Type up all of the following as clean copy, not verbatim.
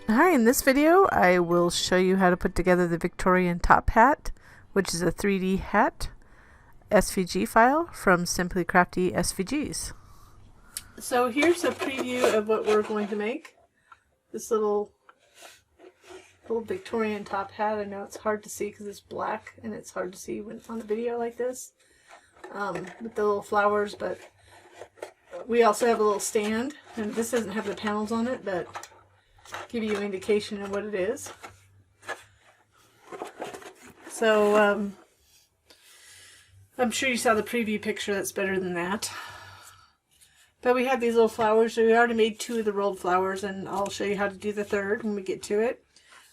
Hi, in this video I will show you how to put together the Victorian top hat, which is a 3D hat SVG file from Simply Crafty SVGs. So here's a preview of what we're going to make. This little Victorian top hat. I know it's hard to see because it's black and it's hard to see when it's on a video like this with the little flowers, but we also have a little stand, and this doesn't have the panels on it, but give you an indication of what it is. So I'm sure you saw the preview picture. That's better than that. But we have these little flowers. So we already made 2 of the rolled flowers, and I'll show you how to do the 3rd when we get to it.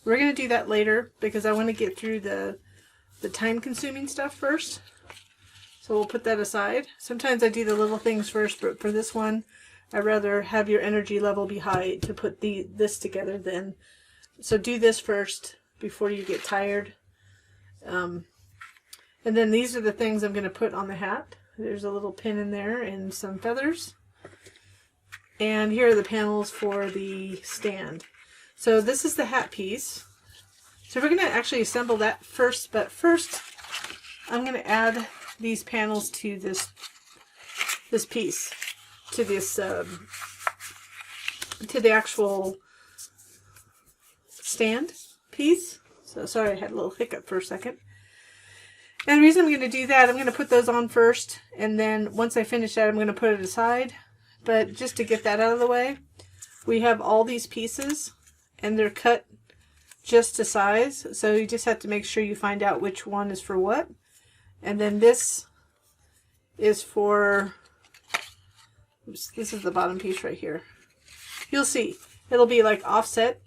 We're going to do that later because I want to get through the time-consuming stuff first. So we'll put that aside. Sometimes I do the little things first, but for this one, I'd rather have your energy level be high to put this together then. So do this first before you get tired. And then these are the things I'm going to put on the hat. There's a little pin in there and some feathers. And here are the panels for the stand. So this is the hat piece. So we're going to actually assemble that first, but first I'm going to add these panels to this piece, to this to the actual stand piece. So sorry, I had a little hiccup for a second. And the reason I'm going to do that, I'm going to put those on first, and then once I finish that, I'm going to put it aside. But just to get that out of the way, we have all these pieces, and they're cut just to size. So you just have to make sure you find out which one is for what. And then this is for, oops, this is the bottom piece right here. You'll see, it'll be like offset.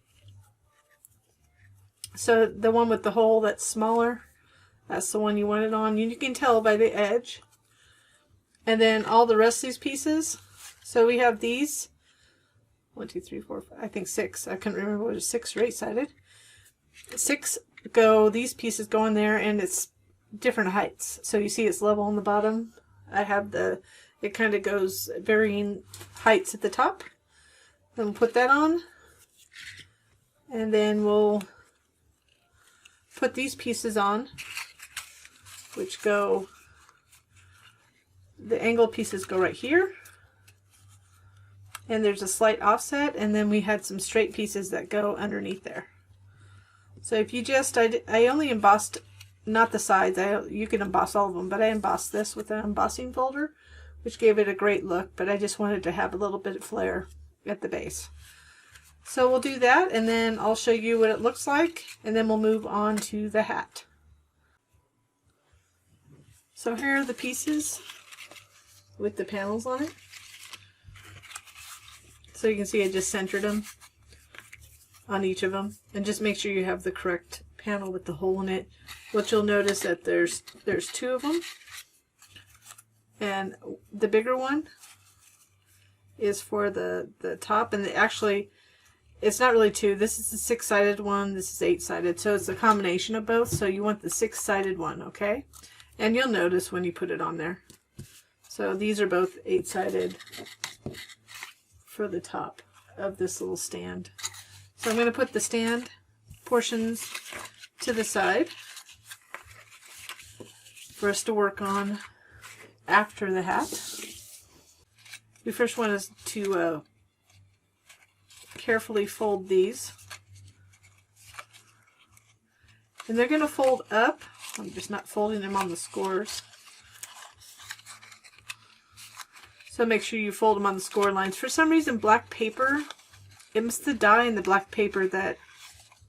So the one with the hole that's smaller, that's the one you want it on. You can tell by the edge. And then all the rest of these pieces. So we have these, 1, 2, 3, 4, 5, I think 6. I couldn't remember what it was, 6 or 8-sided. 6 go, these pieces go in there, and it's different heights. So you see it's level on the bottom. I have it kind of goes varying heights at the top. Then we'll put that on. And then we'll put these pieces on, which go, the angle pieces go right here. And there's a slight offset, and then we had some straight pieces that go underneath there. So if you just, I only embossed, not the sides, you can emboss all of them, but I embossed this with an embossing folder, which gave it a great look, but I just wanted to have a little bit of flair at the base. So we'll do that, and then I'll show you what it looks like, and then we'll move on to the hat. So here are the pieces with the panels on it. So you can see I just centered them on each of them, and just make sure you have the correct panel with the hole in it. What you'll notice that there's 2 of them, and the bigger one is for the top, and actually it's not really 2. This is a 6-sided one, this is 8-sided, so it's a combination of both. So you want the 6-sided one, okay? And you'll notice when you put it on there. So these are both 8-sided for the top of this little stand. So I'm going to put the stand portions to the side for us to work on after the hat. We first want to carefully fold these. And they're going to fold up. I'm just not folding them on the scores. So make sure you fold them on the score lines. For some reason, black paper, it must the dye in the black paper that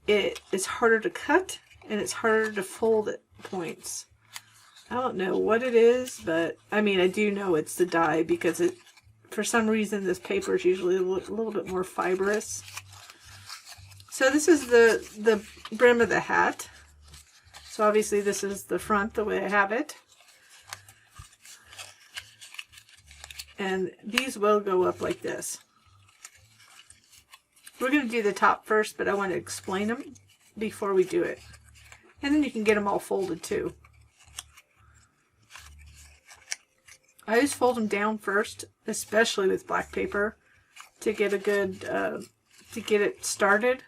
it is harder to cut and it's harder to fold at points. I don't know what it is, but I mean, I do know it's the dye because for some reason this paper is usually a little bit more fibrous. So this is the brim of the hat. So obviously this is the front the way I have it. And these will go up like this. We're going to do the top first, but I want to explain them before we do it. And then you can get them all folded too. I always fold them down first, especially with black paper, to get a good, to get it started.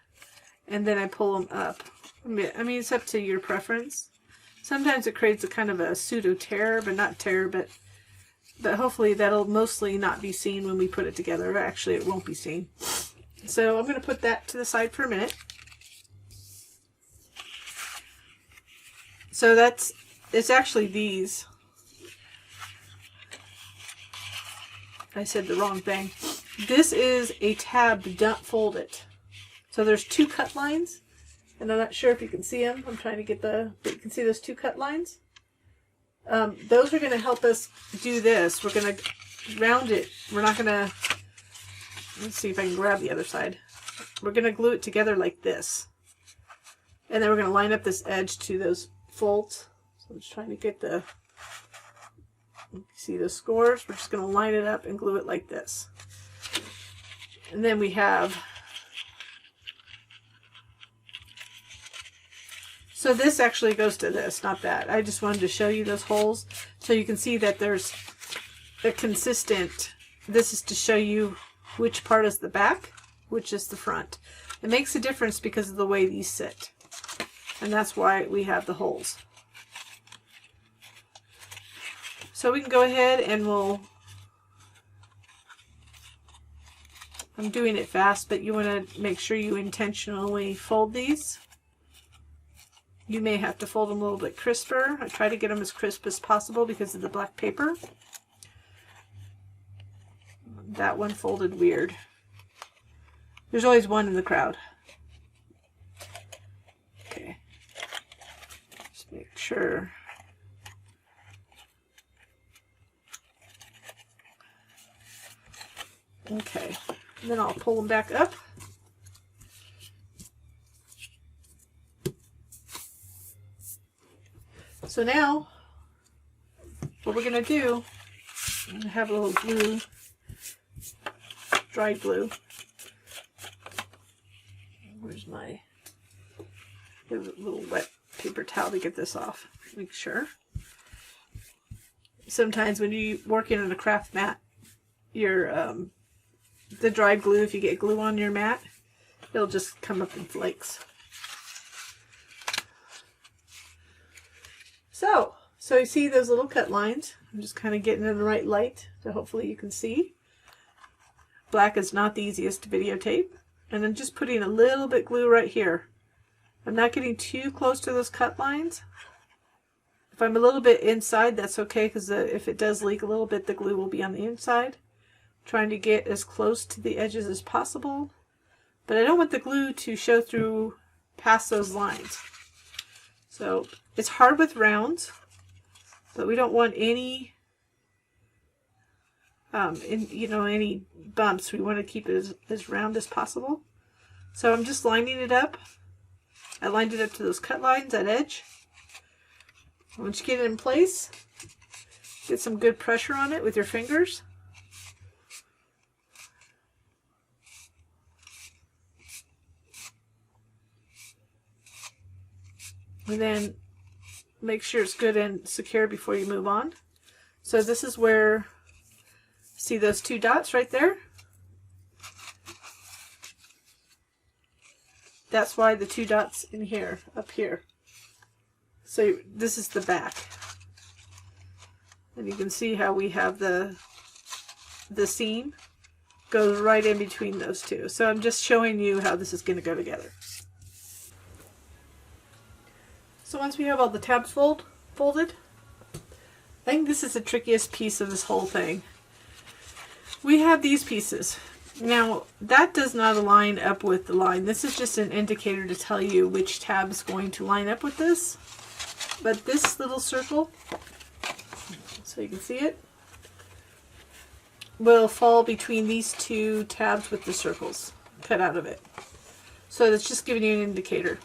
and then I pull them up. I mean, it's up to your preference. Sometimes it creates a kind of a pseudo tear, but not tear, but hopefully that'll mostly not be seen when we put it together. Actually, it won't be seen. So I'm going to put that to the side for a minute. So it's actually these. I said the wrong thing. This is a tab, don't fold it. So there's 2 cut lines, and I'm not sure if you can see them. I'm trying to get you can see those 2 cut lines. Those are going to help us do this. We're going to round it. We're not going to, let's see if I can grab the other side. We're going to glue it together like this. And then we're going to line up this edge to those folds. So I'm just trying to get see the scores. We're just going to line it up and glue it like this. And then we have, so this actually goes to this, not that. I just wanted to show you those holes so you can see that there's a consistent, this is to show you which part is the back, which is the front. It makes a difference because of the way these sit. And that's why we have the holes. So we can go ahead and I'm doing it fast, but you want to make sure you intentionally fold these. You may have to fold them a little bit crisper. I try to get them as crisp as possible because of the black paper. That one folded weird. There's always one in the crowd. Okay. Just make sure. Okay. And then I'll pull them back up. So now, what we're going to do, I'm going to have a little glue, dry glue. Where's my little wet paper towel to get this off? Make sure. Sometimes when you're working on a craft mat, the dry glue, if you get glue on your mat, it'll just come up in flakes. So you see those little cut lines. I'm just kind of getting in the right light, so hopefully you can see. Black is not the easiest to videotape. And I'm just putting a little bit glue right here. I'm not getting too close to those cut lines. If I'm a little bit inside, that's okay, because if it does leak a little bit, the glue will be on the inside. I'm trying to get as close to the edges as possible. But I don't want the glue to show through past those lines. So it's hard with rounds, but we don't want any, any bumps. We want to keep it as round as possible. So I'm just lining it up. I lined it up to those cut lines, that edge. Once you get it in place, get some good pressure on it with your fingers. And then make sure it's good and secure before you move on. So this is where, see those 2 dots right there? That's why the 2 dots in here, up here. So this is the back. And you can see how we have the seam goes right in between those 2. So I'm just showing you how this is going to go together. So once we have all the tabs folded, I think this is the trickiest piece of this whole thing. We have these pieces. Now, that does not align up with the line. This is just an indicator to tell you which tab is going to line up with this. But this little circle, so you can see it, will fall between these 2 tabs with the circles cut out of it. So that's just giving you an indicator.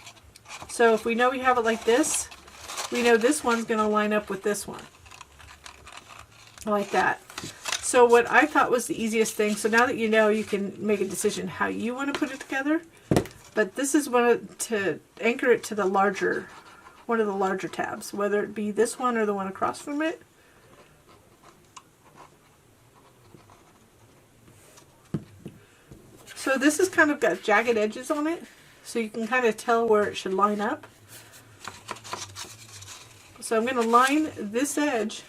So if we know we have it like this, we know this one's going to line up with this one. Like that. So what I thought was the easiest thing, so now that you know, you can make a decision how you want to put it together. But this is to anchor it to the larger, one of the larger tabs, whether it be this one or the one across from it. So this has kind of got jagged edges on it. so you can kind of tell where it should line up. So I'm going to line this edge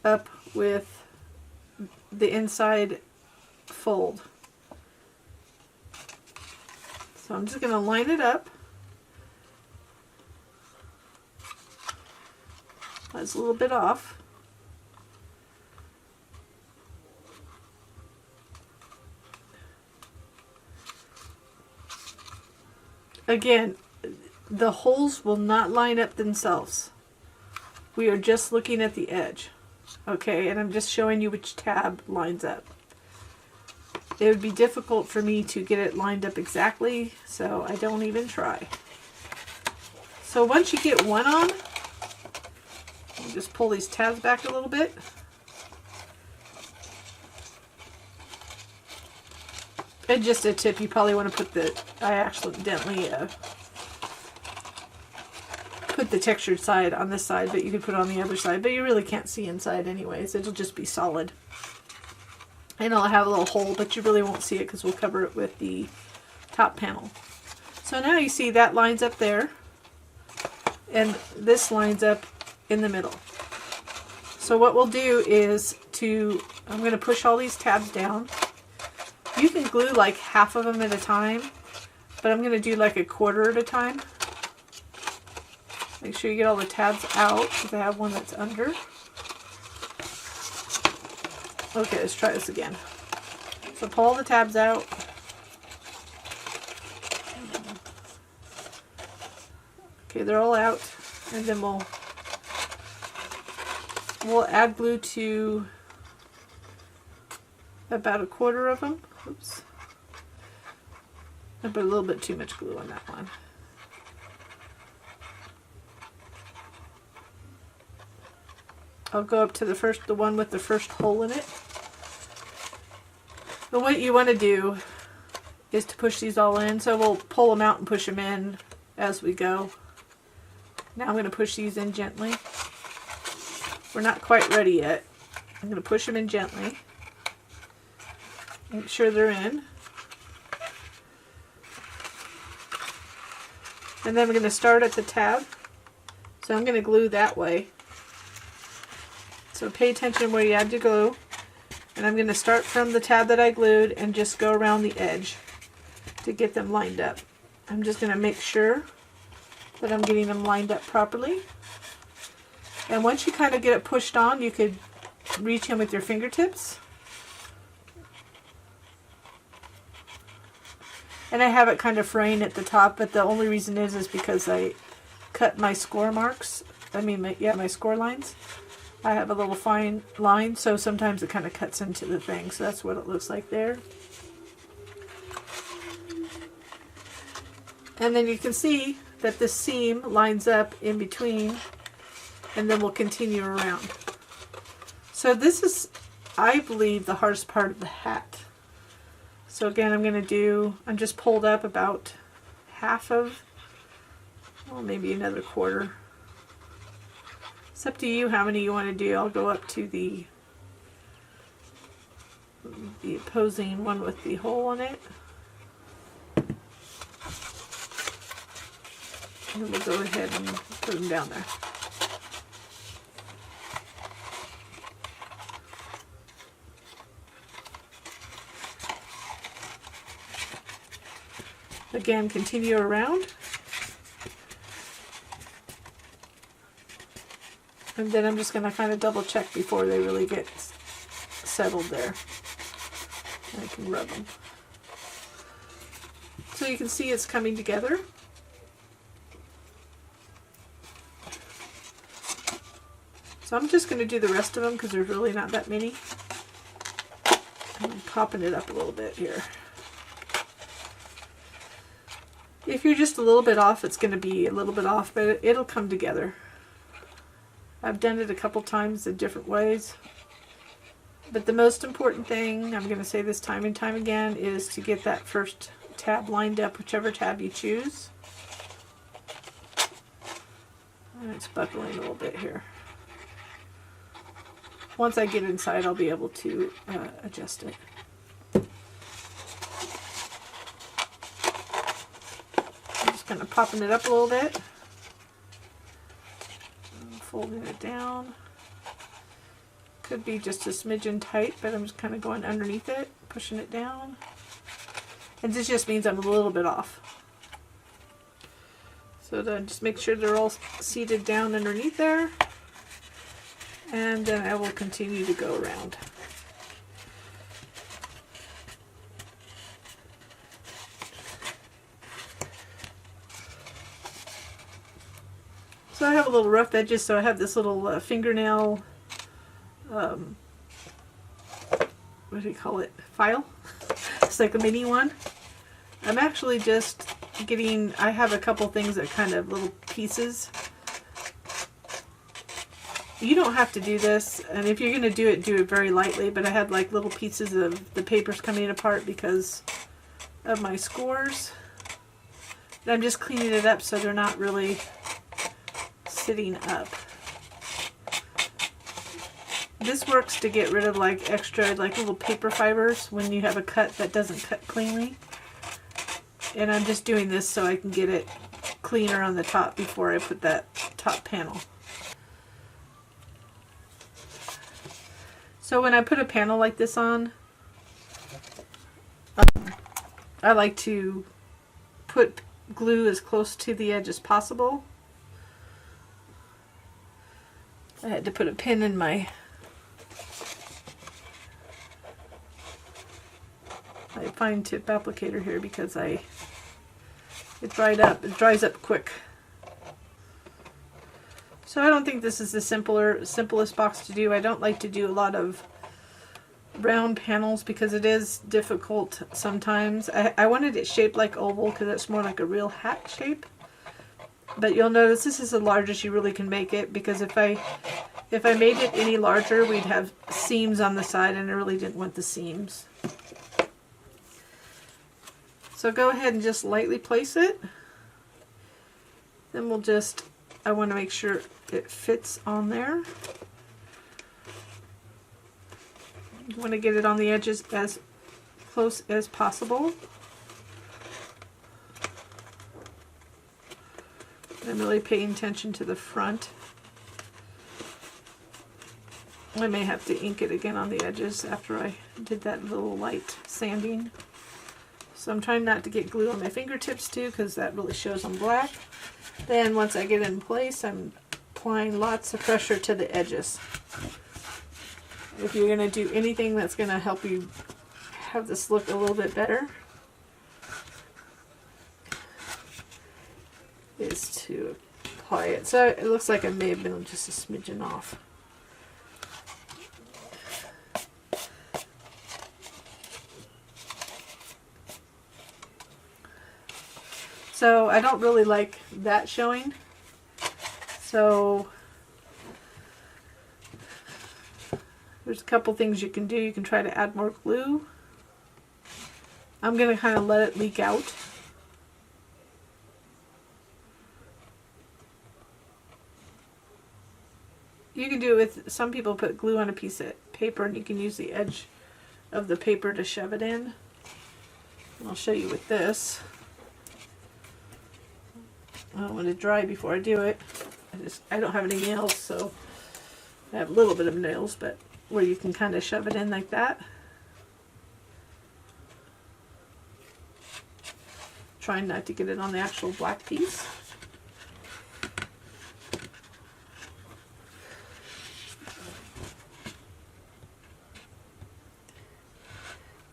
up with the inside fold. So I'm just going to line it up. That's a little bit off. Again, the holes will not line up themselves. We are just looking at the edge. Okay, and I'm just showing you which tab lines up. It would be difficult for me to get it lined up exactly, so I don't even try. So once you get one on, just pull these tabs back a little bit. And just a tip, you probably want to put the, I accidentally put the textured side on this side, but you could put it on the other side, but you really can't see inside anyways. It'll just be solid. And it'll have a little hole, but you really won't see it because we'll cover it with the top panel. So now you see that lines up there, and this lines up in the middle. So what we'll do is I'm going to push all these tabs down. You can glue like half of them at a time, but I'm going to do like a quarter at a time. Make sure you get all the tabs out because I have one that's under. Okay, let's try this again. So pull all the tabs out. Okay, they're all out, and then we'll add glue to about a quarter of them. Oops. I put a little bit too much glue on that one. I'll go up to the one with the first hole in it. And what you want to do is to push these all in. So we'll pull them out and push them in as we go. Now I'm going to push these in gently. We're not quite ready yet. I'm going to push them in gently. Make sure they're in. And then we're going to start at the tab. So I'm going to glue that way. So pay attention where you add your glue. And I'm going to start from the tab that I glued and just go around the edge to get them lined up. I'm just going to make sure that I'm getting them lined up properly. And once you kind of get it pushed on, you could reach in with your fingertips. And I have it kind of fraying at the top, but the only reason is because I cut my score marks. My score lines. I have a little fine line, so sometimes it kind of cuts into the thing. So that's what it looks like there. And then you can see that the seam lines up in between, and then we'll continue around. So this is, I believe, the hardest part of the hat. So again, I'm just pulled up about half of, well, maybe another quarter. It's up to you how many you want to do. I'll go up to the opposing one with the hole in it. And we'll go ahead and put them down there. Again, continue around. And then I'm just going to kind of double check before they really get settled there. And I can rub them. So you can see it's coming together. So I'm just going to do the rest of them because there's really not that many. I'm popping it up a little bit here. If you're just a little bit off, it's going to be a little bit off, but it'll come together. I've done it a couple times in different ways. But the most important thing, I'm going to say this time and time again, is to get that first tab lined up, whichever tab you choose. And it's buckling a little bit here. Once I get inside, I'll be able to adjust it. Just kind of popping it up a little bit. Folding it down. Could be just a smidgen tight, but I'm just kind of going underneath it, pushing it down. And this just means I'm a little bit off. So then just make sure they're all seated down underneath there. And then I will continue to go around. So I have a little rough edges, so I have this little fingernail, what do you call it, file? It's like a mini one. I'm actually just getting, I have a couple things that kind of little pieces. You don't have to do this, and if you're going to do it very lightly, but I had like little pieces of the papers coming apart because of my scores. And I'm just cleaning it up so they're not really sitting up. This works to get rid of like extra like little paper fibers when you have a cut that doesn't cut cleanly. And I'm just doing this so I can get it cleaner on the top before I put that top panel. So when I put a panel like this on, I like to put glue as close to the edge as possible. I had to put a pin in my fine tip applicator here because it dried up. It dries up quick. So I don't think this is the simplest box to do. I don't like to do a lot of round panels because it is difficult sometimes. I wanted it shaped like oval because it's more like a real hat shape. But you'll notice this is the largest you really can make it, because if I made it any larger, we'd have seams on the side, and I really didn't want the seams. So go ahead and just lightly place it. Then I want to make sure it fits on there. You want to get it on the edges as close as possible. I'm really paying attention to the front. I may have to ink it again on the edges after I did that little light sanding. So I'm trying not to get glue on my fingertips too, because that really shows on black. Then once I get it in place, I'm applying lots of pressure to the edges. If you're going to do anything that's going to help you have this look a little bit better, is to apply it. So it looks like I may have been just a smidgen off. So I don't really like that showing. So there's a couple things you can do. You can try to add more glue. I'm going to kind of let it leak out. You can do it with, some people put glue on a piece of paper and you can use the edge of the paper to shove it in. And I'll show you with this. I want to dry before I do it. I don't have any nails, so I have a little bit of nails, but where you can kind of shove it in like that. Trying not to get it on the actual black piece.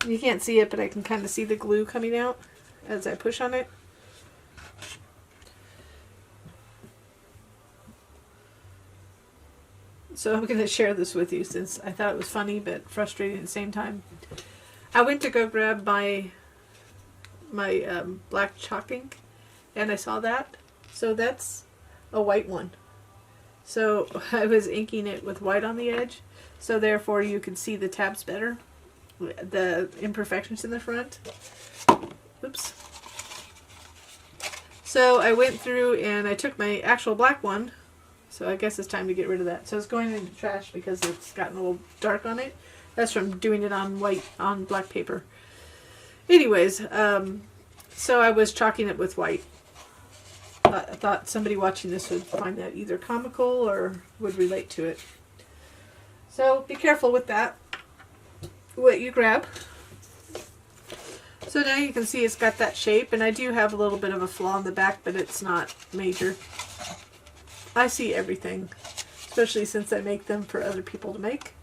You can't see it, but I can kind of see the glue coming out as I push on it. So I'm going to share this with you since I thought it was funny but frustrating at the same time. I went to go grab my black chalk ink and I saw that. So that's a white one. So I was inking it with white on the edge. So therefore you can see the tabs better. The imperfections in the front. Oops. So I went through and I took my actual black one. So I guess it's time to get rid of that. So it's going into the trash because it's gotten a little dark on it. That's from doing it on black paper. Anyways, so I was chalking it with white. I thought somebody watching this would find that either comical or would relate to it. So be careful with that, what you grab. So now you can see it's got that shape, and I do have a little bit of a flaw in the back, but it's not major. I see everything, especially since I make them for other people to make.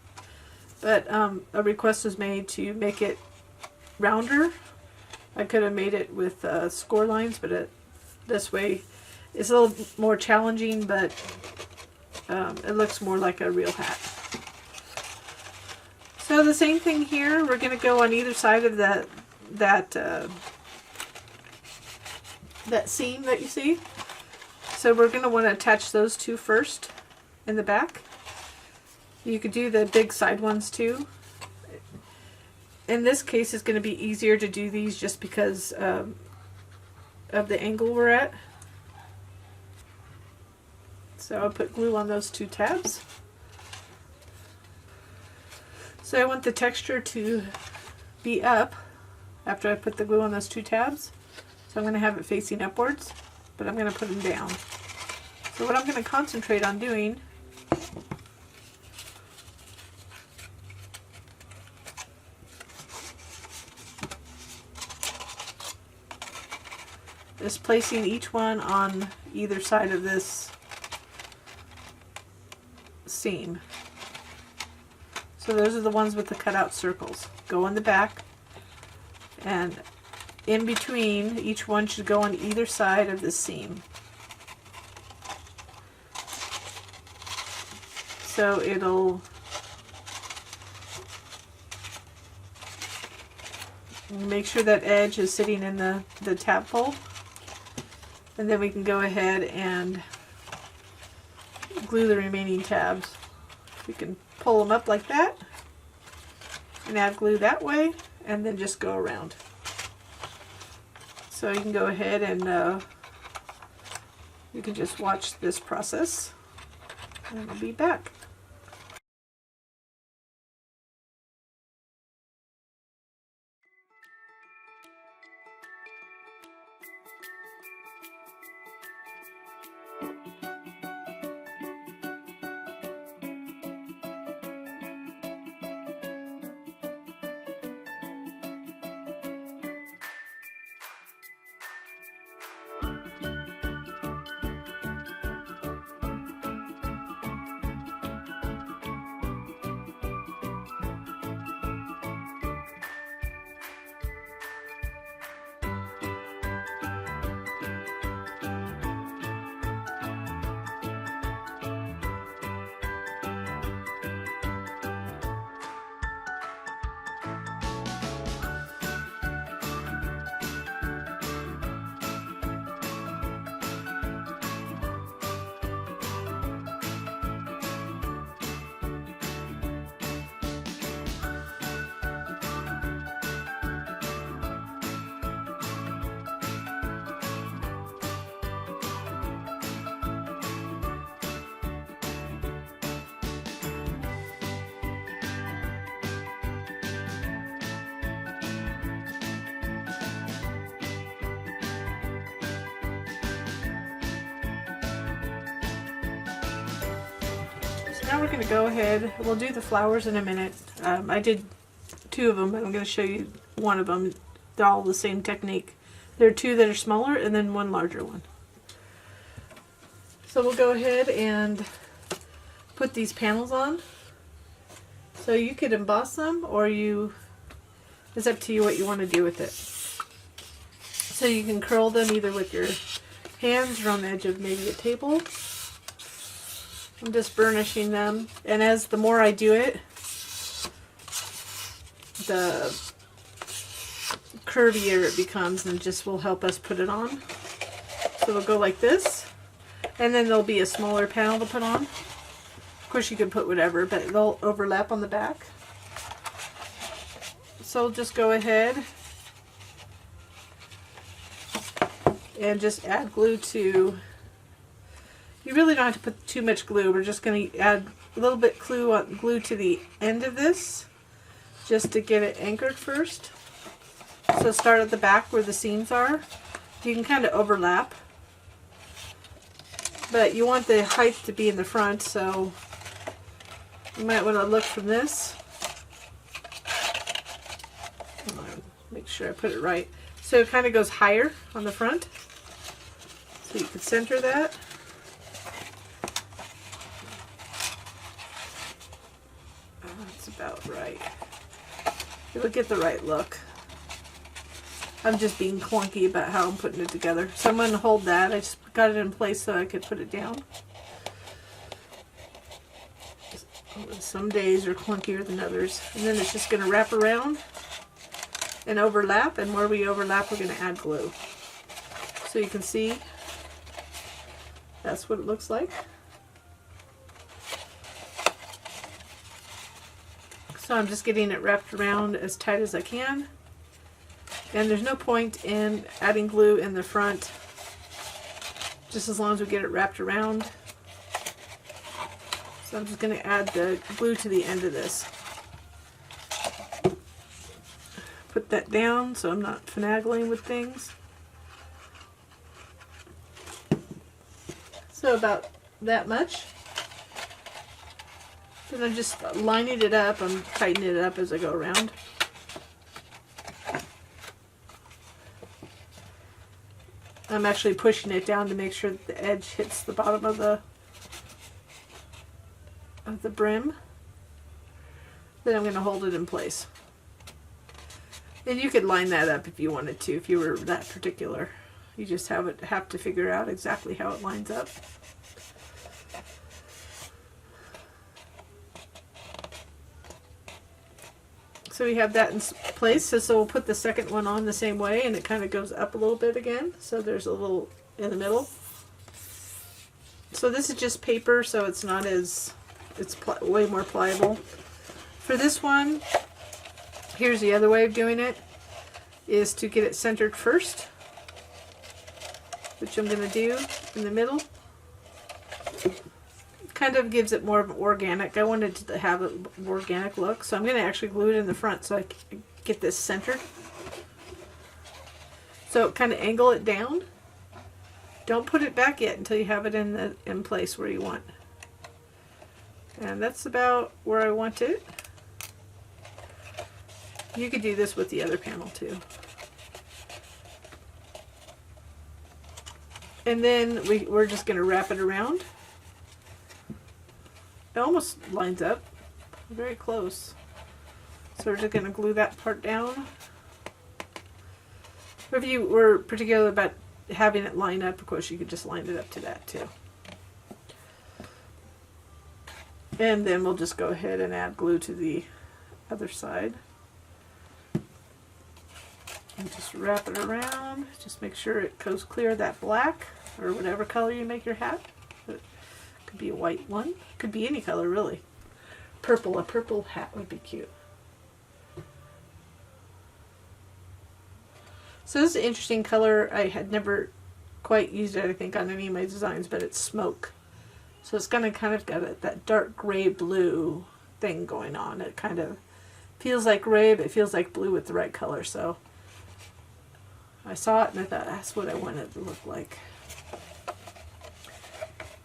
But a request was made to make it rounder. I could have made it with score lines, but this way it's a little more challenging, but it looks more like a real hat. So the same thing here, we're going to go on either side of that seam that you see. So we're going to want to attach those two first in the back. You could do the big side ones too. In this case, it's going to be easier to do these just because of the angle we're at. So I'll put glue on those two tabs. So I want the texture to be up after I put the glue on those two tabs. So I'm going to have it facing upwards, but I'm going to put them down. So what I'm going to concentrate on doing is placing each one on either side of this seam. So those are the ones with the cutout circles. Go in the back, and in between, each one should go on either side of the seam. So it'll make sure that edge is sitting in the tab fold. And then we can go ahead and glue the remaining tabs. We can pull them up like that and add glue that way, and then just go around. So you can go ahead and you can just watch this process, and I'll be back. Now we're going to go ahead, we'll do the flowers in a minute. I did two of them, and I'm going to show you one of them. They're all the same technique. There are two that are smaller and then one larger one. So we'll go ahead and put these panels on. So you could emboss them, or it's up to you what you want to do with it. So you can curl them either with your hands or on the edge of maybe a table. I'm just burnishing them, and as the more I do it, the curvier it becomes, and just will help us put it on. So we'll go like this, and then there'll be a smaller panel to put on. Of course you can put whatever, but they'll overlap on the back. So we'll just go ahead and just add glue to. You really don't have to put too much glue. We're just going to add a little bit glue to the end of this, just to get it anchored first. So start at the back where the seams are. You can kind of overlap But you want the height to be in the front, so you might want to look from this. Make sure I put it right. So it kind of goes higher on the front. So you can center that. That's about right. It'll get the right look. I'm just being clunky about how I'm putting it together. So I'm going to hold that. I just got it in place so I could put it down. Some days are clunkier than others. And then it's just going to wrap around and overlap. And where we overlap, we're going to add glue. So you can see that's what it looks like. So I'm just getting it wrapped around as tight as I can. And there's no point in adding glue in the front, just as long as we get it wrapped around. So I'm just going to add the glue to the end of this. Put that down so I'm not finagling with things. So about that much. Then I'm just lining it up. I'm tightening it up as I go around. I'm actually pushing it down to make sure that the edge hits the bottom of the brim. Then I'm going to hold it in place. And you could line that up if you wanted to, if you were that particular. You just have to figure out exactly how it lines up. So we have that in place. So we'll put the second one on the same way, and it kind of goes up a little bit again. So there's a little in the middle. So this is just paper, so it's not as, it's way more pliable. For this one, here's the other way of doing it, is to get it centered first, which I'm going to do in the middle. Kind of gives it more of an organic. I wanted to have an organic look, so I'm going to actually glue it in the front so I can get this centered. So kind of angle it down. Don't put it back yet until you have it in place where you want. And that's about where I want it. You could do this with the other panel too. And then we're just going to wrap it around. It almost lines up, very close. So we're just going to glue that part down. If you were particular about having it line up, of course you could just line it up to that too. And then we'll just go ahead and add glue to the other side. And just wrap it around. Just make sure it goes clear of that black or whatever color you make your hat. Could be a white one. Could be any color really. Purple. A purple hat would be cute. So this is an interesting color. I had never quite used it, I think, on any of my designs, but it's smoke. So it's gonna kind of got that dark gray blue thing going on. It kind of feels like gray, but it feels like blue with the right color. So I saw it and I thought that's what I wanted it to look like.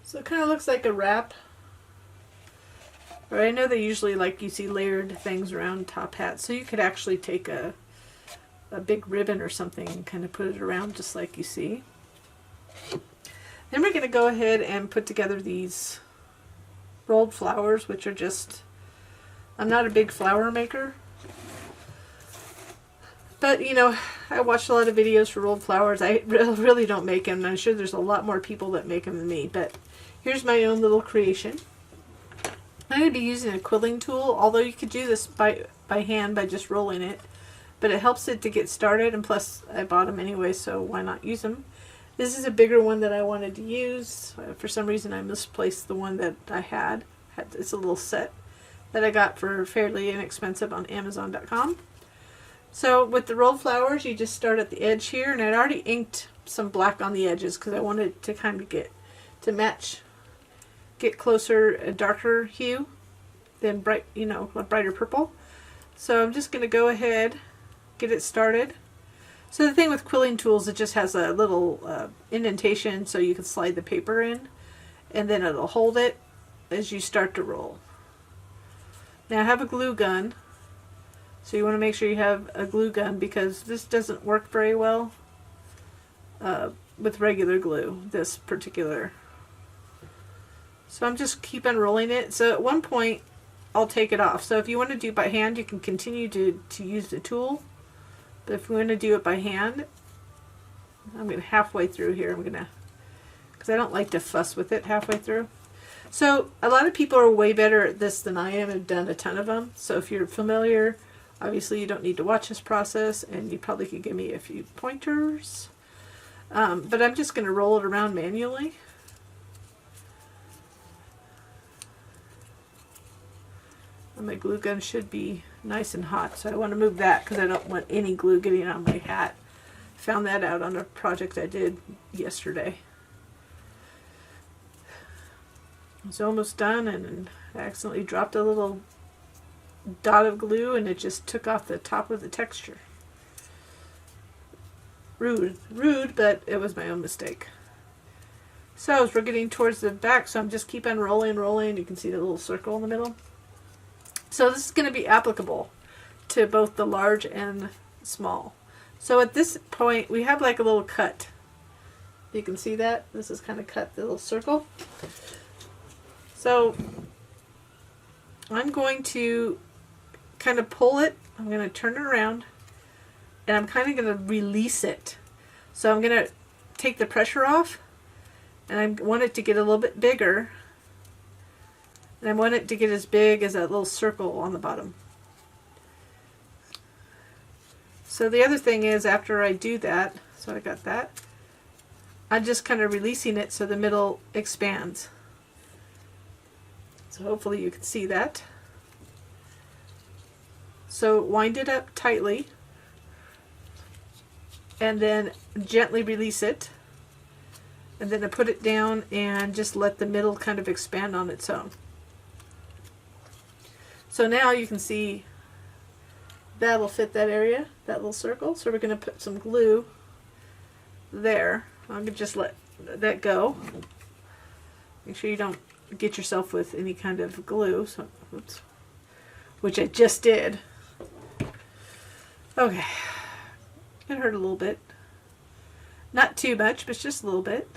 So it kind of looks like a wrap. Or I know they usually, like, you see layered things around top hats, so you could actually take a big ribbon or something and kind of put it around just like you see. Then we're going to go ahead and put together these rolled flowers, which are just, I'm not a big flower maker, but you know, I watched a lot of videos for rolled flowers. I really don't make them, and I'm sure there's a lot more people that make them than me, but here's my own little creation. I'm going to be using a quilling tool, although you could do this by hand by just rolling it, but it helps it to get started, and plus I bought them anyway, so why not use them. This is a bigger one that I wanted to use. For some reason I misplaced the one that I had. It's a little set that I got for fairly inexpensive on Amazon.com. So with the rolled flowers, you just start at the edge here, and I'd already inked some black on the edges because I wanted to kind of get closer, a darker hue than bright, you know, a brighter purple. So I'm just going to go ahead, get it started. So the thing with quilling tools, it just has a little indentation so you can slide the paper in. and then it'll hold it as you start to roll. Now I have a glue gun, so you want to make sure you have a glue gun because this doesn't work very well with regular glue, this particular. So I'm just keep on rolling it. So at one point I'll take it off. So if you want to do it by hand, you can continue to use the tool. But if you want to do it by hand, I'm going to halfway through here. I'm going to, because I don't like to fuss with it halfway through. So a lot of people are way better at this than I am. I've done a ton of them. So if you're familiar, obviously you don't need to watch this process, and you probably could give me a few pointers. But I'm just going to roll it around manually. And my glue gun should be nice and hot, so I want to move that because I don't want any glue getting on my hat. Found that out on a project I did yesterday. It's almost done, and I accidentally dropped a little dot of glue and it just took off the top of the texture. Rude, but it was my own mistake. So as we're getting towards the back, so I'm just keep on rolling. You can see the little circle in the middle. So this is going to be applicable to both the large and small. So at this point we have like a little cut. You can see that? This is kind of cut, the little circle. So I'm going to kind of pull it. I'm going to turn it around and I'm kind of going to release it. So I'm going to take the pressure off, and I want it to get a little bit bigger. And I want it to get as big as that little circle on the bottom. So the other thing is, after I do that, so I got that, I'm just kind of releasing it so the middle expands. So hopefully you can see that. So wind it up tightly and then gently release it. And then I put it down and just let the middle kind of expand on its own. So now you can see that'll fit that area, that little circle. So we're going to put some glue there. I'm going to just let that go. Make sure you don't get yourself with any kind of glue. So, oops, which I just did. Okay. It hurt a little bit. Not too much, but just a little bit.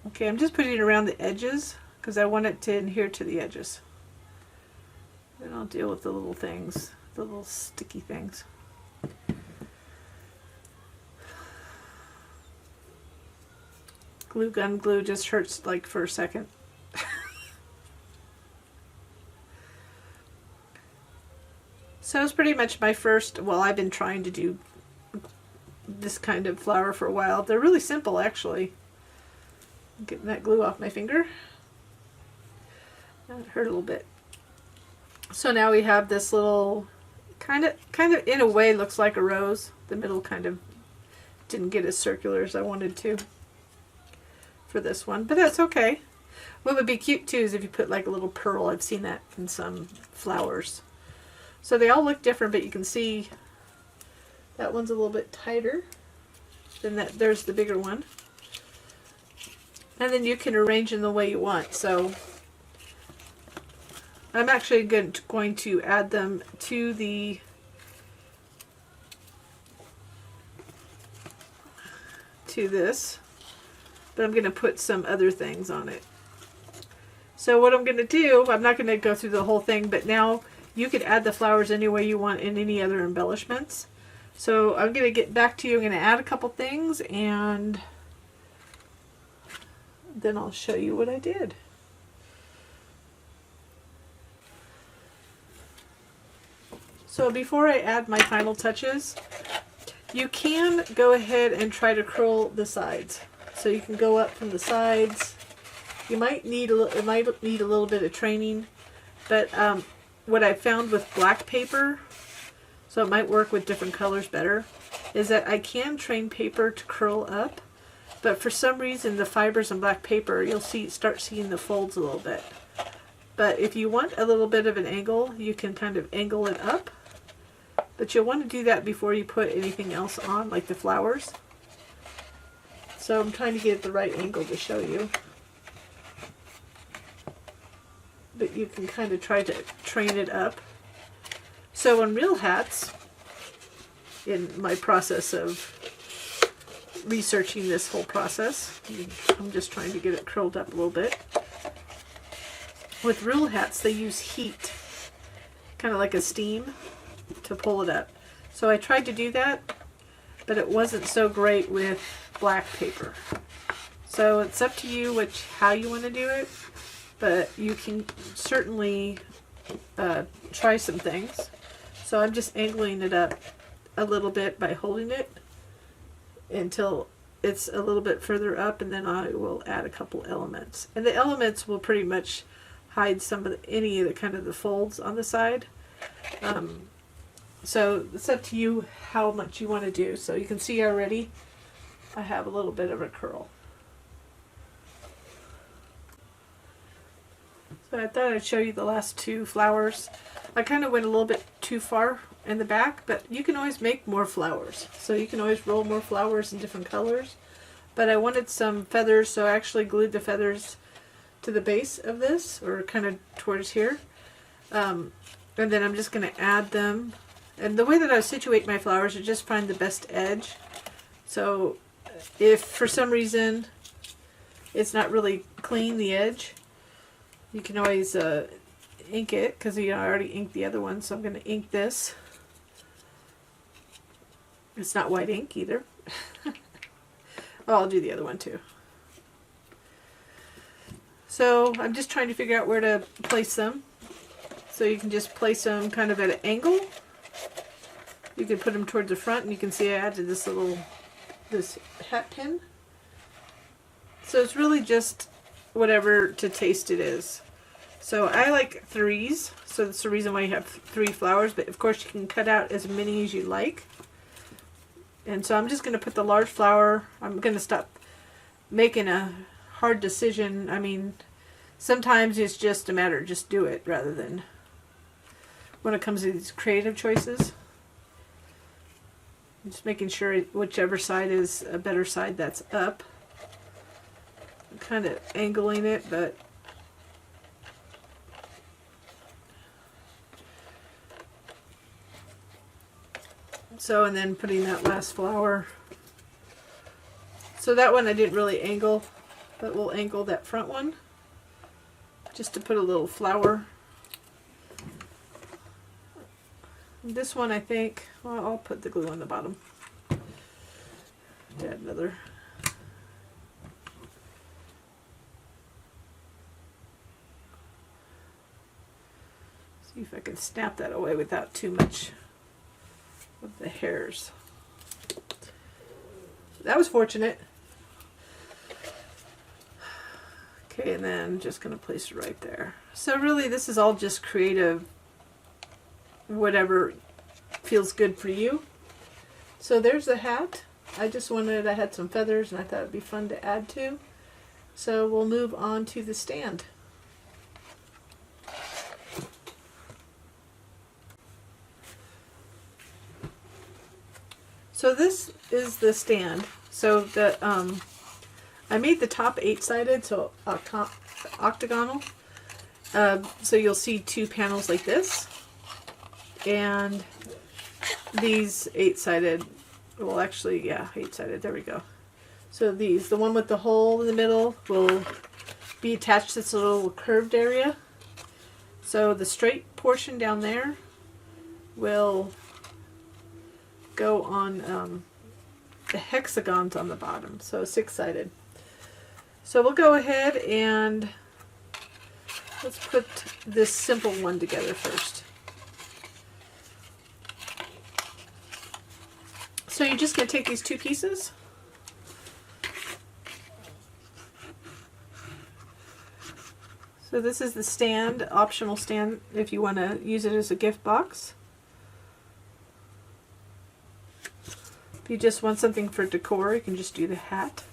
Okay, I'm just putting it around the edges because I want it to adhere to the edges. Then I'll deal with the little things, the little sticky things. Glue gun glue just hurts like for a second. So it's pretty much my first, well, I've been trying to do this kind of flower for a while. They're really simple, actually. Getting that glue off my finger. That hurt a little bit. So now we have this little, kind of in a way looks like a rose. The middle kind of didn't get as circular as I wanted to for this one, but that's okay. What would be cute too is if you put like a little pearl. I've seen that in some flowers. So they all look different, but you can see that one's a little bit tighter than that. There's the bigger one. And then you can arrange in the way you want. So I'm actually going to add them to this, but I'm going to put some other things on it. So what I'm going to do, I'm not going to go through the whole thing, but now you could add the flowers any way you want in any other embellishments. So I'm going to get back to you. I'm going to add a couple things and then I'll show you what I did. So before I add my final touches, you can go ahead and try to curl the sides. So you can go up from the sides. You might need a little bit of training, but what I found with black paper, so it might work with different colors better, is that I can train paper to curl up, but for some reason the fibers in black paper, you'll start seeing the folds a little bit. But if you want a little bit of an angle, you can kind of angle it up, but you'll want to do that before you put anything else on, like the flowers. So I'm trying to get the right angle to show you. But you can kind of try to train it up. So on real hats, in my process of researching this whole process, I'm just trying to get it curled up a little bit. With real hats, they use heat, kind of like a steam, to pull it up. So I tried to do that, but it wasn't so great with black paper. So it's up to you how you want to do it, but you can certainly try some things. So I'm just angling it up a little bit by holding it until it's a little bit further up, and then I will add a couple elements. And the elements will pretty much hide any of the kind of the folds on the side. So it's up to you how much you want to do. So you can see already I have a little bit of a curl. So I thought I'd show you the last two flowers. I kind of went a little bit too far in the back, but you can always make more flowers. So you can always roll more flowers in different colors. But I wanted some feathers, so I actually glued the feathers to the base of this, or kind of towards here. And then I'm just going to add them. And the way that I situate my flowers is just find the best edge. So if for some reason it's not really clean, the edge, you can always ink it, because I already inked the other one, so I'm going to ink this. It's not white ink either. Oh, I'll do the other one too. So I'm just trying to figure out where to place them. So you can just place them kind of at an angle. You can put them towards the front, and you can see I added this hat pin. So it's really just whatever to taste it is. So I like threes, so that's the reason why you have 3 flowers, but of course you can cut out as many as you like. And so I'm just going to put the large flower. I'm going to stop making a hard decision. I mean, sometimes it's just a matter of just do it, rather than when it comes to these creative choices. I'm just making sure whichever side is a better side, that's up. I'm kind of angling it, but so, and then putting that last flower. So that one I didn't really angle, but we'll angle that front one just to put a little flower. This one, I think, well, I'll put the glue on the bottom to add another. See if I can snap that away without too much of the hairs. That was fortunate. Okay, and then just going to place it right there. So really this is all just creative, whatever feels good for you. So there's the hat. I had some feathers and I thought it'd be fun to add to. So we'll move on to the stand. So this is the stand. So I made the top 8-sided, so octagonal. So you'll see 2 panels like this, and these 8-sided. Well, actually, yeah, 8-sided. There we go. So the one with the hole in the middle will be attached to this little curved area. So the straight portion down there will go on the hexagons on the bottom, so 6-sided. So we'll go ahead and let's put this simple one together first. So you're just going to take these 2 pieces, so this is the stand, optional stand if you want to use it as a gift box. If you just want something for decor, you can just do the hat.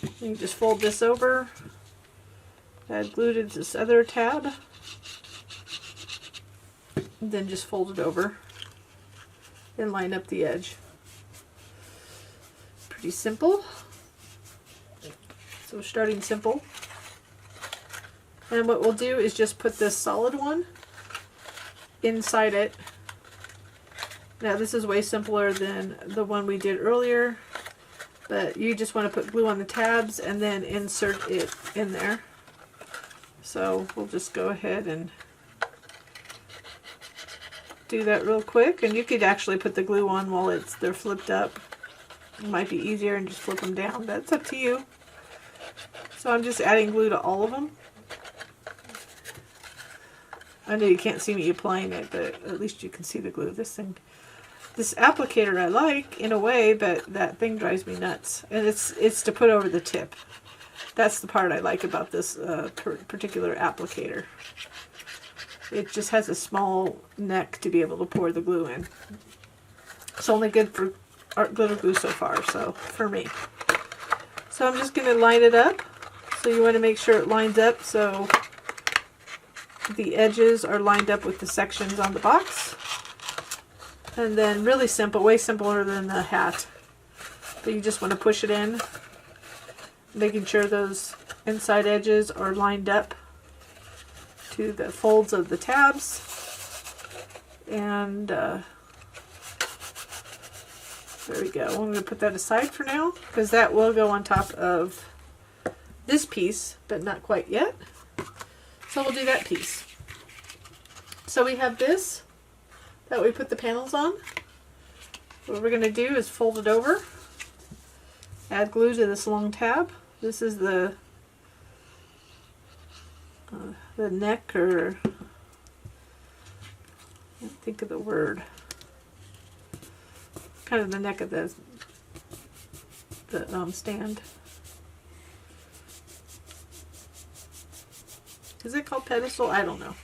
You can just fold this over, add glue to this other tab, and then just fold it over and line up the edge. be simple. So we're starting simple. And what we'll do is just put this solid one inside it. Now this is way simpler than the one we did earlier, but you just want to put glue on the tabs and then insert it in there. So we'll just go ahead and do that real quick, and you could actually put the glue on while they're flipped up. It might be easier and just flip them down. That's up to you. So I'm just adding glue to all of them. I know you can't see me applying it, but at least you can see the glue. This applicator I like in a way, but that thing drives me nuts. And it's to put over the tip. That's the part I like about this particular applicator. It just has a small neck to be able to pour the glue in. It's only good for art glitter glue so far, so for me. So I'm just going to line it up. So you want to make sure it lines up so the edges are lined up with the sections on the box. And then really simple, way simpler than the hat. But you just want to push it in, making sure those inside edges are lined up to the folds of the tabs. And there we go. I'm going to put that aside for now because that will go on top of this piece, but not quite yet. So we'll do that piece. So we have this that we put the panels on. What we're going to do is fold it over, add glue to this long tab. This is the neck, or I can't think of the word. Kind of the neck of the stand. Is it called pedestal? I don't know.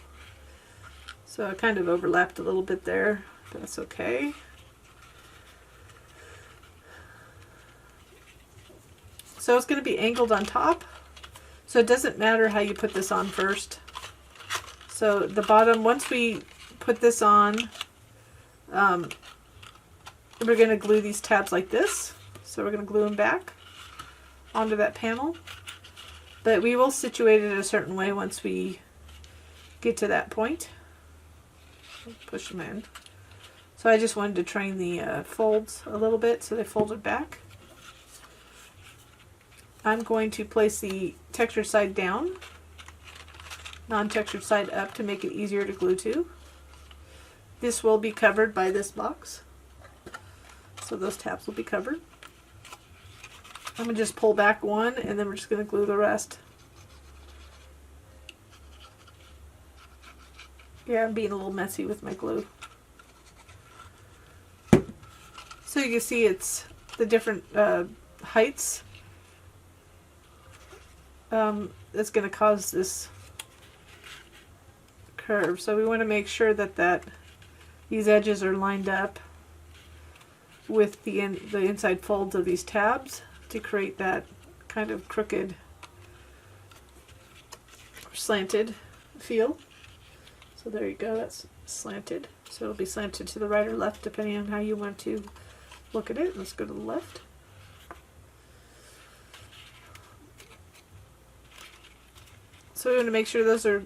So it kind of overlapped a little bit there, but that's okay. So it's going to be angled on top. So it doesn't matter how you put this on first. So the bottom, once we put this on, we're going to glue these tabs like this. So we're going to glue them back onto that panel. But we will situate it a certain way once we get to that point. Push them in. So I just wanted to train the folds a little bit so they folded back. I'm going to place the textured side down, non-textured side up to make it easier to glue to. This will be covered by this box. So those tabs will be covered. I'm going to just pull back one and then we're just going to glue the rest. Yeah, I'm being a little messy with my glue. So you can see it's the different heights. That's going to cause this curve. So we want to make sure that these edges are lined up with the inside folds of these tabs to create that kind of crooked or slanted feel. So there you go, that's slanted. So it'll be slanted to the right or left depending on how you want to look at it. Let's go to the left. So we want to make sure those are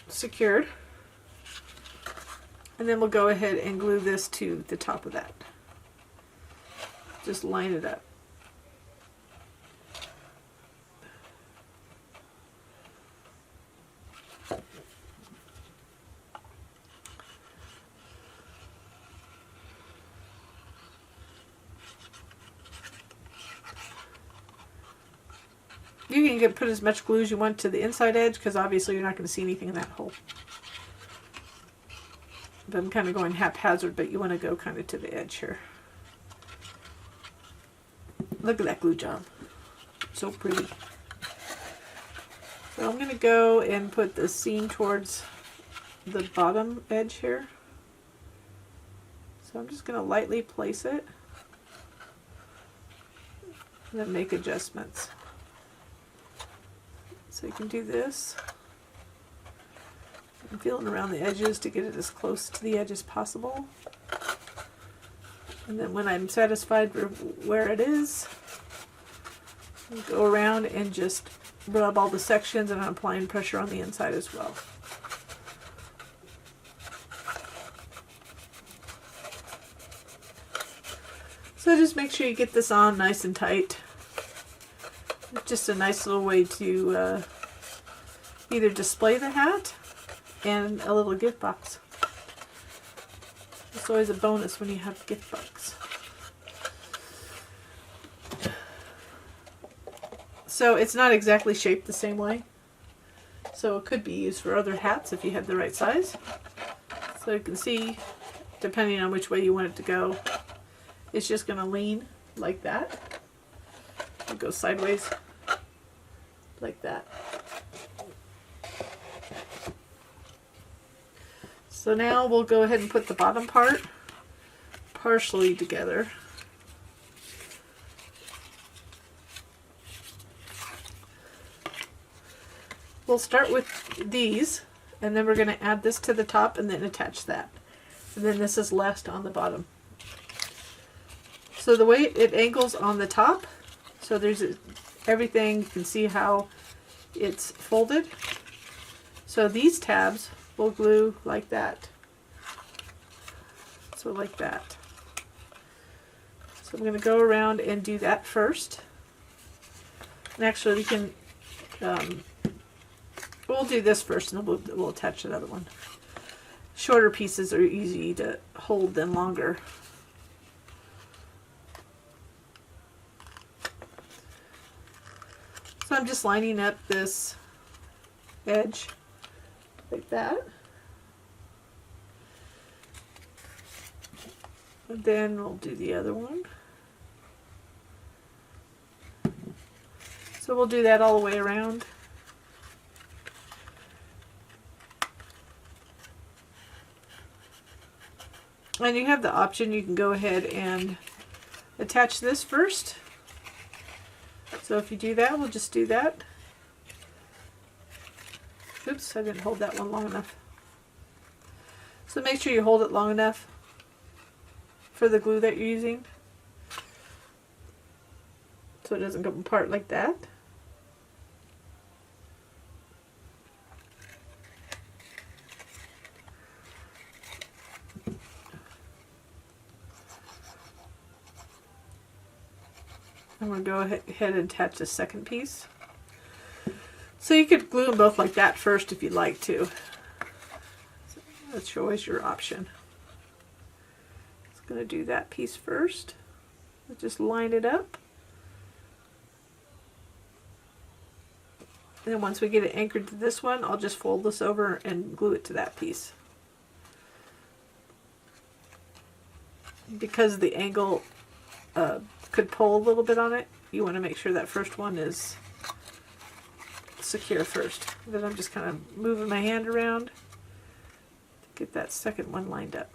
secured. And then we'll go ahead and glue this to the top of that. Just line it up. You can put as much glue as you want to the inside edge because obviously you're not going to see anything in that hole. But I'm kind of going haphazard, but you want to go kind of to the edge here. Look at that glue job. So pretty. So I'm going to go and put the seam towards the bottom edge here. So I'm just going to lightly place it and then make adjustments. So you can do this. I'm feeling around the edges to get it as close to the edge as possible. And then when I'm satisfied with where it is, I'll go around and just rub all the sections, and I'm applying pressure on the inside as well. So just make sure you get this on nice and tight. It's just a nice little way to either display the hat and a little gift box. It's always a bonus when you have gift box. So it's not exactly shaped the same way. So it could be used for other hats if you have the right size. So you can see, depending on which way you want it to go, it's just going to lean like that. It goes sideways like that. So now we'll go ahead and put the bottom part partially together. We'll start with these, and then we're going to add this to the top and then attach that. And then this is last on the bottom. So the way it angles on the top, so there's everything, you can see how it's folded. So these tabs will glue like that. So like that. So I'm going to go around and do that first. And actually we can, we'll do this first and then we'll attach the other one. Shorter pieces are easy to hold than longer. So I'm just lining up this edge like that. And then we'll do the other one. So we'll do that all the way around. And you have the option, you can go ahead and attach this first. So if you do that, we'll just do that. Oops, I didn't hold that one long enough. So make sure you hold it long enough for the glue that you're using, so it doesn't come apart like that. I'm going to go ahead and attach the second piece. So you could glue them both like that first if you'd like to. So that's always your option. Just going to do that piece first. Just line it up. And then once we get it anchored to this one, I'll just fold this over and glue it to that piece. Because the angle could pull a little bit on it, you want to make sure that first one is secure first. Then I'm just kind of moving my hand around to get that second one lined up.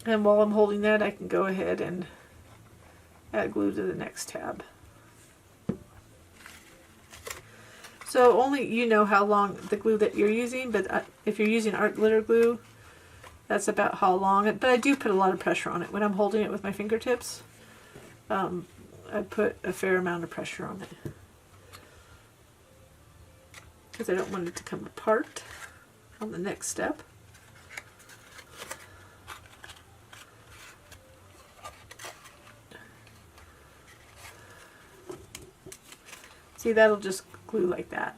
And while I'm holding that, I can go ahead and add glue to the next tab. So only you know how long the glue that you're using, but if you're using art glitter glue, that's about how long. But I do put a lot of pressure on it. When I'm holding it with my fingertips, I put a fair amount of pressure on it. Because I don't want it to come apart on the next step. See, that'll just glue like that.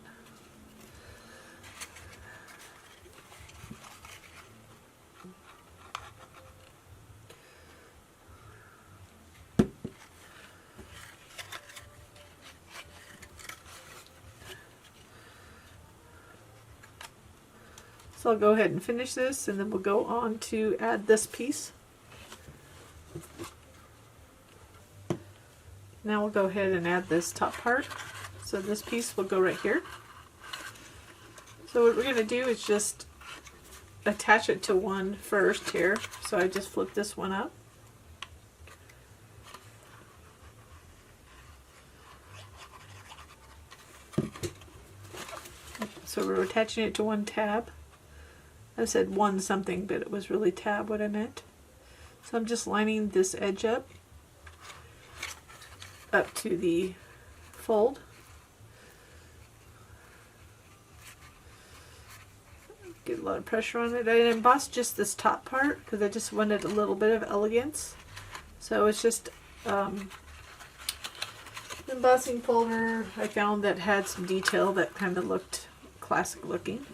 So I'll go ahead and finish this, and then we'll go on to add this piece. Now we'll go ahead and add this top part. So this piece will go right here. So what we're going to do is just attach it to one first here. So I just flip this one up. So we're attaching it to one tab. I said one something, but it was really tab what I meant. So I'm just lining this edge up to the fold. Get a lot of pressure on it. I embossed just this top part because I just wanted a little bit of elegance. So it's just embossing folder I found that had some detail that kind of looked classic looking.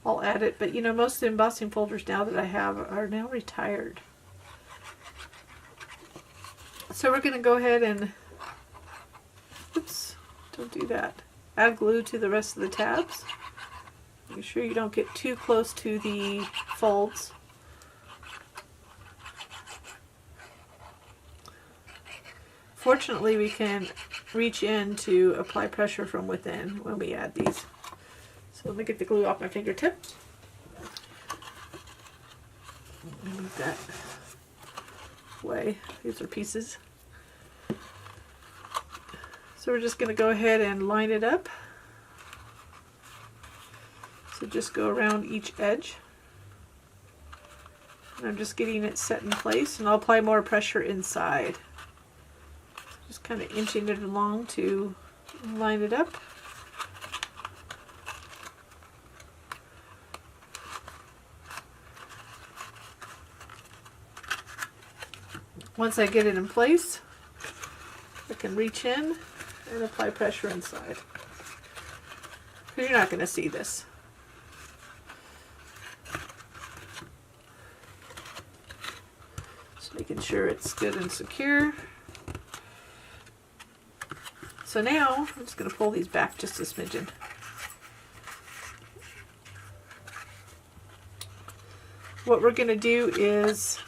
I'll add it, but you know, most of the embossing folders now that I have are now retired. So we're going to go ahead and, oops, don't do that. Add glue to the rest of the tabs. Make sure you don't get too close to the folds. Fortunately, we can reach in to apply pressure from within when we add these. So let me get the glue off my fingertips. Move that away. These are pieces. So we're just going to go ahead and line it up. So just go around each edge. And I'm just getting it set in place, and I'll apply more pressure inside. Just kind of inching it along to line it up. Once I get it in place, I can reach in and apply pressure inside. Because you're not going to see this. Just making sure it's good and secure. So now I'm just going to pull these back just a smidgen. What we're going to do is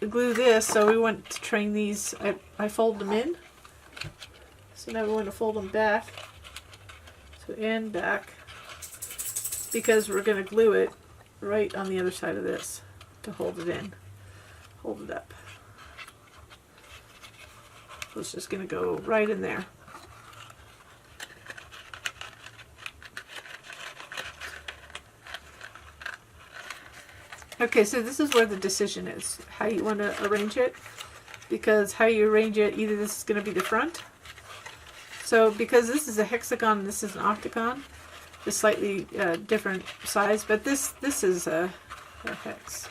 glue this, so we want to train these. I fold them in. So now we want to fold them back. So and back. Because we're going to glue it right on the other side of this to hold it in. Hold it up. So it's just going to go right in there. Okay, so this is where the decision is, how you want to arrange it, because how you arrange it, either this is going to be the front. So because this is a hexagon and this is an octagon, it's slightly different size, but this is a hexagon.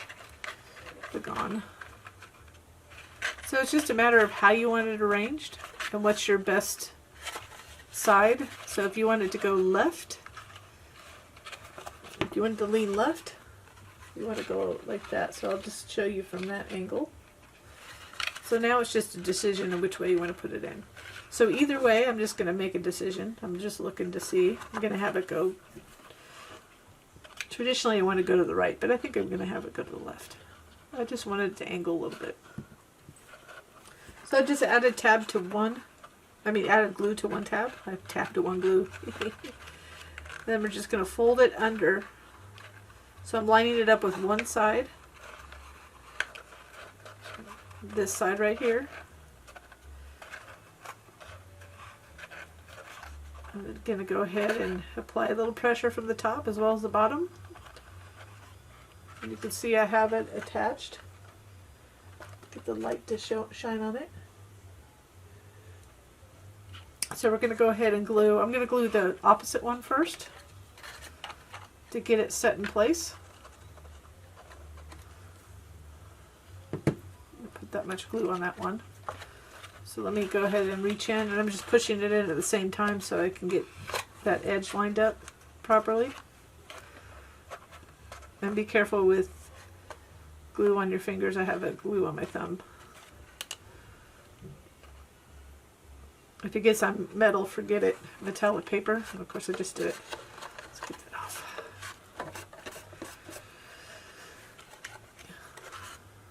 So it's just a matter of how you want it arranged and what's your best side. So if you want it to go left, if you want it to lean left, you want to go like that. So I'll just show you from that angle. So now it's just a decision of which way you want to put it in. So either way, I'm just going to make a decision. I'm just looking to see. I'm going to have it go. Traditionally, I want to go to the right, but I think I'm going to have it go to the left. I just wanted it to angle a little bit. So I just added tab to one. Added glue to one tab. I tapped to one glue. Then we're just going to fold it under. So I'm lining it up with one side. This side right here. I'm going to go ahead and apply a little pressure from the top as well as the bottom. And you can see I have it attached. Get the light to shine on it. So we're going to go ahead and glue. I'm going to glue the opposite one first to get it set in place. Put that much glue on that one. So let me go ahead and reach in, and I'm just pushing it in at the same time so I can get that edge lined up properly. And be careful with glue on your fingers. I have a glue on my thumb. If it gets on metal, forget it. Metallic paper. And of course I just did it. Let's get that off.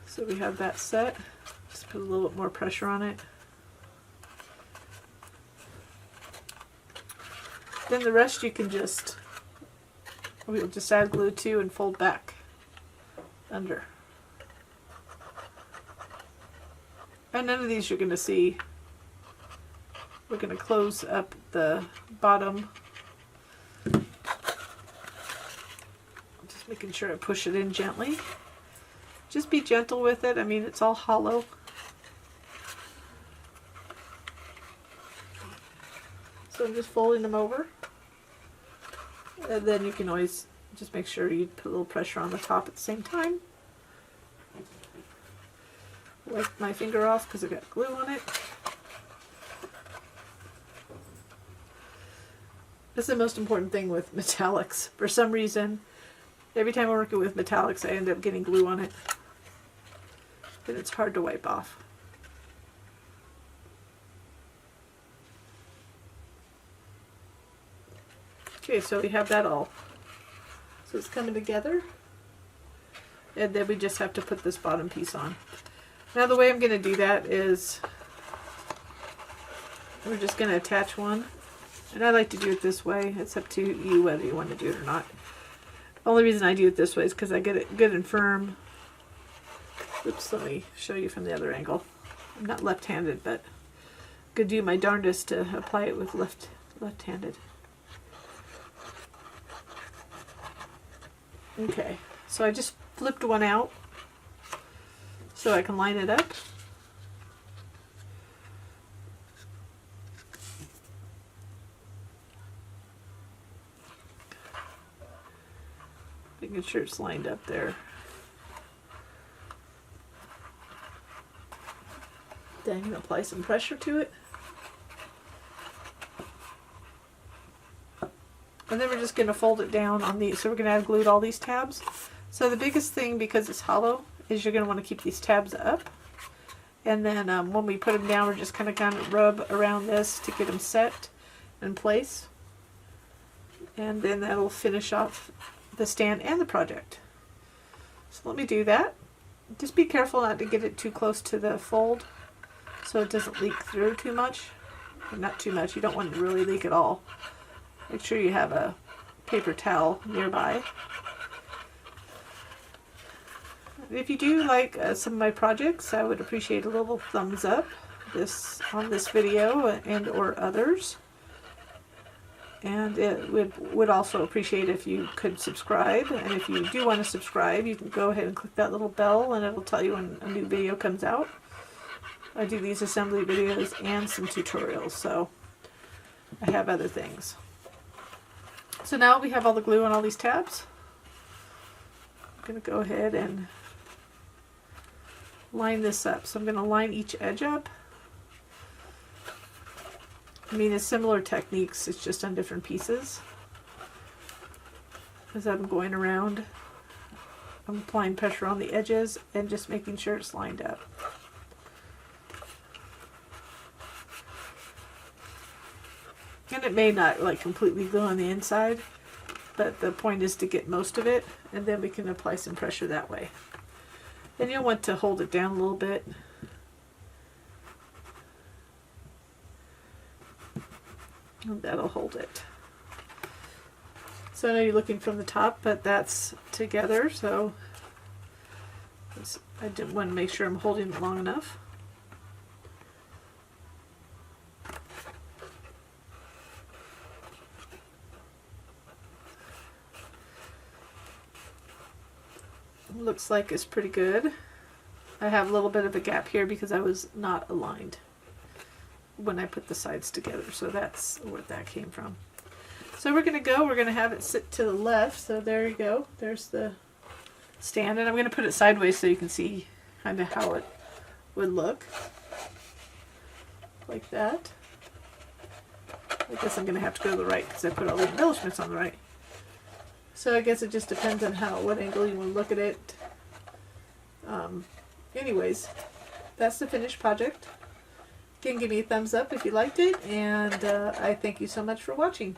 So we have that set. Just put a little bit more pressure on it. Then the rest you can we'll just add glue to and fold back under. And none of these you're going to see we're going to close up the bottom. Just making sure I push it in gently. Just be gentle with it. I mean, it's all hollow. So I'm just folding them over. And then you can always just make sure you put a little pressure on the top at the same time. Wipe my finger off because I've got glue on it. That's the most important thing with metallics. For some reason, every time I'm working with metallics, I end up getting glue on it. And it's hard to wipe off. Okay, so we have that all. So it's coming together. And then we just have to put this bottom piece on. Now the way I'm going to do that is we're just going to attach one. And I like to do it this way. It's up to you whether you want to do it or not. The only reason I do it this way is because I get it good and firm. Oops, let me show you from the other angle. I'm not left-handed, but I'm going to do my darndest to apply it with left-handed. Okay, so I just flipped one out so I can line it up. Making sure it's lined up there. Then I'm going to apply some pressure to it. And then we're just going to fold it down on these. So we're going to add glue to all these tabs. So the biggest thing, because it's hollow, is you're going to want to keep these tabs up. And then when we put them down, we're just kind of rub around this to get them set in place. And then that'll finish off the stand and the project. So let me do that. Just be careful not to get it too close to the fold so it doesn't leak through too much. Not too much. You don't want it to really leak at all. Make sure you have a paper towel nearby. If you do like some of my projects, I would appreciate a little thumbs up on this video and or others. And it would also appreciate if you could subscribe. And if you do want to subscribe, you can go ahead and click that little bell and it'll tell you when a new video comes out. I do these assembly videos and some tutorials, so I have other things. So now we have all the glue on all these tabs. I'm going to go ahead and line this up. So I'm going to line each edge up. I mean, it's similar techniques, it's just on different pieces. As I'm going around, I'm applying pressure on the edges and just making sure it's lined up. And it may not like completely glue on the inside, but the point is to get most of it, and then we can apply some pressure that way. Then you'll want to hold it down a little bit. And that'll hold it. So I know you're looking from the top, but that's together, so I didn't want to make sure I'm holding it long enough. Looks like it's pretty good. I have a little bit of a gap here because I was not aligned when I put the sides together, so that's where that came from. So we're going to have it sit to the left, so there you go, there's the stand, and I'm going to put it sideways so you can see kind of how it would look, like that. I guess I'm going to have to go to the right because I put all the embellishments on the right. So I guess it just depends on what angle you want to look at it. Anyways, that's the finished project. Again, give me a thumbs up if you liked it, and I thank you so much for watching.